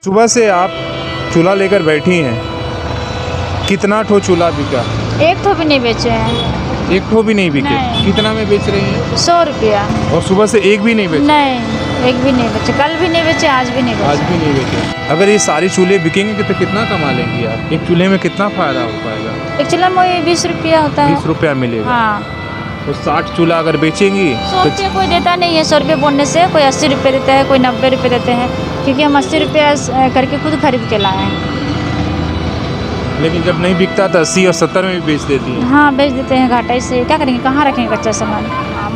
सुबह से आप चूल्हा लेकर बैठी हैं, कितना ठो चूल्हा बिका? एक तो भी नहीं बेचे हैं। एक ठो भी नहीं बिके? नहीं। कितना में बेच रही हैं? 100 रुपया। और सुबह से एक भी नहीं बेचे? नहीं, एक भी नहीं बेचे, कल भी नहीं बेचे, आज भी नहीं बेचे। आज भी नहीं बेचे। अगर ये सारे चूल्हे बिकेंगे तो कितना कमा लेंगी आप? एक चूल्हे में कितना फायदा हो पाएगा? एक चूल्हा में 20 रुपया होता है। 20 रुपया मिलेगा। हाँ, तो 60 चूल्हा अगर बेचेंगी 100 तो रुपया कोई देता नहीं है। 100 रुपये बोलने से कोई 80 रुपये देता है, कोई 90 रुपये देते हैं, क्योंकि हम 80 रुपया करके खुद खरीद के लाए हैं। लेकिन जब नहीं बिकता तो 80 और 70 में भी बेच देती है। हाँ, बेच देते हैं घाटे से। क्या करेंगे, कहाँ रखेंगे कच्चा सामान?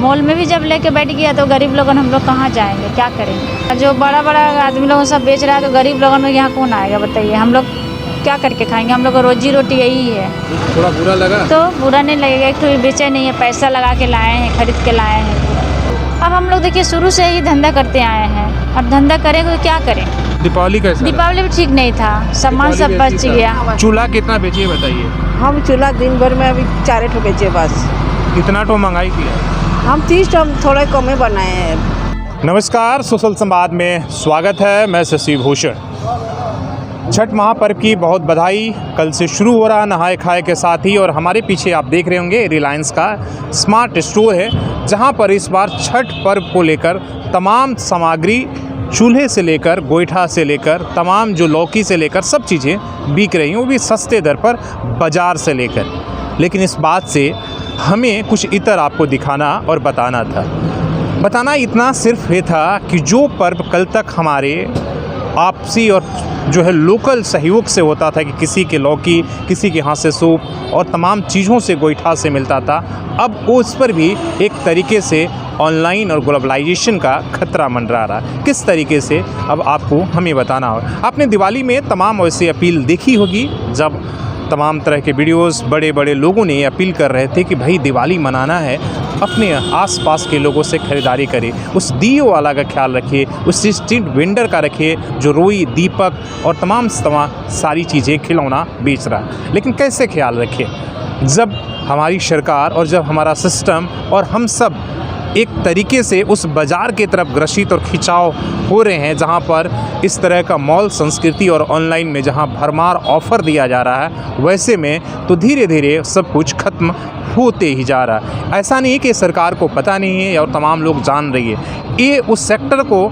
मॉल में भी जब लेके बैठ गया तो गरीब लोगन हम लोग कहाँ जाएंगे, क्या करेंगे? जो बड़ा बड़ा आदमी लोग सब बेच रहा है तो गरीब लोगों में यहाँ कौन आएगा बताइए? हम लोग क्या करके खाएंगे? हम लोग का रोजी रोटी यही है। थोड़ा बुरा लगा? तो बुरा नहीं लगेगा, एक तो बेचे नहीं है, पैसा लगा के लाए हैं, खरीद के लाए हैं। अब हम लोग देखिए शुरू से ही धंधा करते आए हैं, अब धंधा करेंगे तो क्या करें? दीपावली कैसा रहा? दीपावली भी ठीक नहीं था, सामान सब दीपावली बच कैसी गया। था? चूल्हा कितना बेचिए बताइए? हम चूल्हा दिन भर में अभी 4 ठो बेचे बस। कितना ठो महंगाई किया? हम 30 ठो थोड़े कम ही बनाए हैं। नमस्कार, सोशल संवाद में स्वागत है। मैं शशि भूषण। छठ महापर्व की बहुत बधाई। कल से शुरू हो रहा नहाए खाए के साथ ही, और हमारे पीछे आप देख रहे होंगे रिलायंस का स्मार्ट स्टोर है, जहां पर इस बार छठ पर्व को लेकर तमाम सामग्री, चूल्हे से लेकर गोईठा से लेकर तमाम जो लौकी से लेकर सब चीज़ें बिक रही हैं, वो भी सस्ते दर पर बाज़ार से लेकर। लेकिन इस बात से हमें कुछ इतर आपको दिखाना और बताना था। बताना इतना सिर्फ ये था कि जो पर्व कल तक हमारे आपसी और जो है लोकल सहयोग से होता था, कि किसी के लौकी, किसी के हाथ से सूप और तमाम चीज़ों से गोईठा से मिलता था, अब उस पर भी एक तरीके से ऑनलाइन और ग्लोबलाइजेशन का खतरा मंडरा रहा। किस तरीके से, अब आपको हमें बताना होगा। आपने दिवाली में तमाम वैसे अपील देखी होगी, जब तमाम तरह के वीडियोस बड़े बड़े लोगों ने अपील कर रहे थे कि भाई दिवाली मनाना है, अपने आसपास के लोगों से ख़रीदारी करें, उस दियो वाला का ख्याल रखिए, उस स्ट्रीट वेंडर का रखिए जो रोई, दीपक और तमाम सारी चीज़ें खिलौना बेच रहा है। लेकिन कैसे ख्याल रखें जब हमारी सरकार और जब हमारा सिस्टम और हम सब एक तरीके से उस बाज़ार की तरफ ग्रसित और खिंचाव हो रहे हैं, जहां पर इस तरह का मॉल संस्कृति और ऑनलाइन में जहां भरमार ऑफ़र दिया जा रहा है, वैसे में तो धीरे धीरे सब कुछ ख़त्म होते ही जा रहा है। ऐसा नहीं है कि सरकार को पता नहीं है और तमाम लोग जान रही है, ये उस सेक्टर को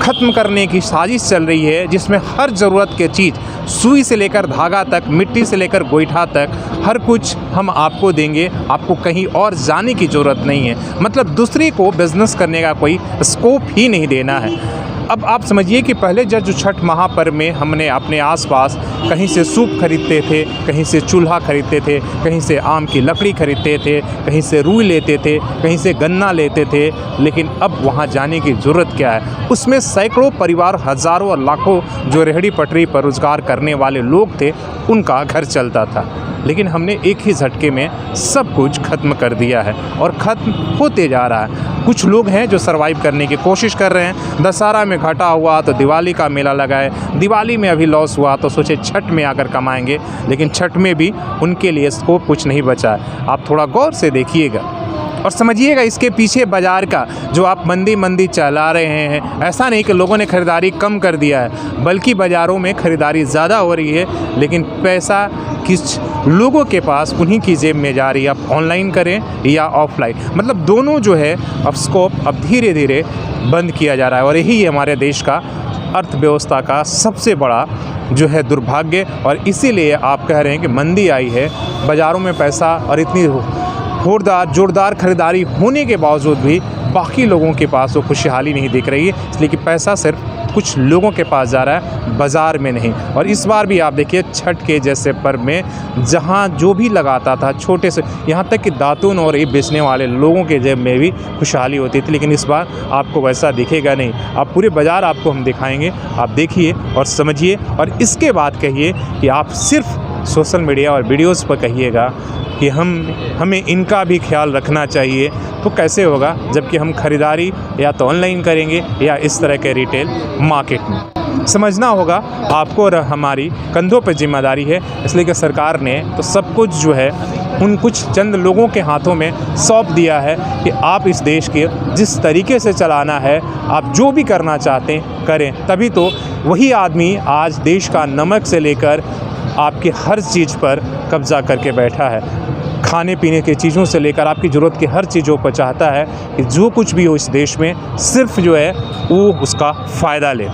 ख़त्म करने की साजिश चल रही है, जिसमें हर ज़रूरत की चीज़, सुई से लेकर धागा तक, मिट्टी से लेकर गोईठा तक, हर कुछ हम आपको देंगे। आपको कहीं और जाने की ज़रूरत नहीं है। मतलब दूसरे को बिज़नेस करने का कोई स्कोप ही नहीं देना है। अब आप समझिए कि पहले जो छठ महापर्व में हमने अपने आसपास कहीं से सूप खरीदते थे, कहीं से चूल्हा खरीदते थे, कहीं से आम की लकड़ी खरीदते थे, कहीं से रुई लेते थे, कहीं से गन्ना लेते थे, लेकिन अब वहाँ जाने की ज़रूरत क्या है? उसमें सैकड़ों परिवार, हज़ारों और लाखों जो रेहड़ी पटरी पर रोज़गार करने वाले लोग थे, उनका घर चलता था। लेकिन हमने एक ही झटके में सब कुछ ख़त्म कर दिया है और ख़त्म होते जा रहा है। कुछ लोग हैं जो सर्वाइव करने की कोशिश कर रहे हैं। दशहरा में घाटा हुआ तो दिवाली का मेला लगाए, दिवाली में अभी लॉस हुआ तो सोचे छठ में आकर कमाएंगे, लेकिन छठ में भी उनके लिए स्कोप कुछ नहीं बचा है। आप थोड़ा गौर से देखिएगा और समझिएगा इसके पीछे बाज़ार का जो आप मंदी चला रहे हैं। ऐसा नहीं कि लोगों ने ख़रीदारी कम कर दिया है, बल्कि बाज़ारों में ख़रीदारी ज़्यादा हो रही है, लेकिन पैसा किस लोगों के पास, उन्हीं की जेब में जा रही है। आप ऑनलाइन करें या ऑफलाइन, मतलब दोनों जो है अब स्कोप अब धीरे धीरे बंद किया जा रहा है। और यही हमारे देश का अर्थव्यवस्था का सबसे बड़ा जो है दुर्भाग्य। और इसीलिए आप कह रहे हैं कि मंदी आई है, बाज़ारों में पैसा और इतनी जोरदार खरीदारी होने के बावजूद भी बाकी लोगों के पास वो खुशहाली नहीं दिख रही है, इसलिए कि पैसा सिर्फ कुछ लोगों के पास जा रहा है, बाज़ार में नहीं। और इस बार भी आप देखिए छठ के जैसे पर्व में जहाँ जो भी लगाता था, छोटे से यहाँ तक कि दातून और ये बेचने वाले लोगों के जेब में भी खुशहाली होती थी, लेकिन इस बार आपको वैसा दिखेगा नहीं। आप पूरे बाज़ार आपको हम दिखाएंगे, आप देखिए और समझिए, और इसके बाद कहिए कि आप सिर्फ सोशल मीडिया और वीडियोज़ पर कहिएगा कि हमें इनका भी ख्याल रखना चाहिए। तो कैसे होगा जबकि हम ख़रीदारी या तो ऑनलाइन करेंगे या इस तरह के रिटेल मार्केट में। समझना होगा आपको और हमारी कंधों पर जिम्मेदारी है, इसलिए कि सरकार ने तो सब कुछ जो है उन कुछ चंद लोगों के हाथों में सौंप दिया है कि आप इस देश के जिस तरीके से चलाना है, आप जो भी करना चाहते हैं करें। तभी तो वही आदमी आज देश का नमक से लेकर आपकी हर चीज़ पर कब्ज़ा करके बैठा है। खाने पीने की चीज़ों से लेकर आपकी ज़रूरत की हर चीज़ों पर चाहता है कि जो कुछ भी हो इस देश में सिर्फ जो है वो उसका फ़ायदा ले।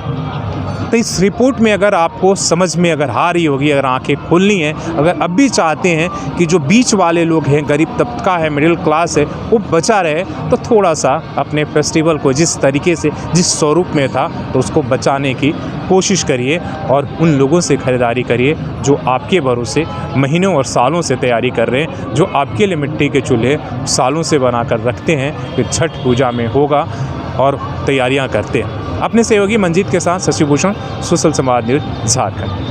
तो इस रिपोर्ट में अगर आपको समझ में अगर आ रही होगी, अगर आंखें खोलनी हैं, अगर अब भी चाहते हैं कि जो बीच वाले लोग हैं, गरीब तबका है, मिडिल क्लास है, वो बचा रहे, तो थोड़ा सा अपने फेस्टिवल को जिस तरीके से जिस स्वरूप में था तो उसको बचाने की कोशिश करिए और उन लोगों से ख़रीदारी करिए जो आपके भरोसे महीनों और सालों से तैयारी कर रहे हैं, जो आपके लिए मिट्टी के चूल्हे सालों से बना कर रखते हैं कि छठ पूजा में होगा और तैयारियां करते हैं। अपने सहयोगी मंजीत के साथ शशि भूषण, सोशल संवाद न्यूज़ झारखंड।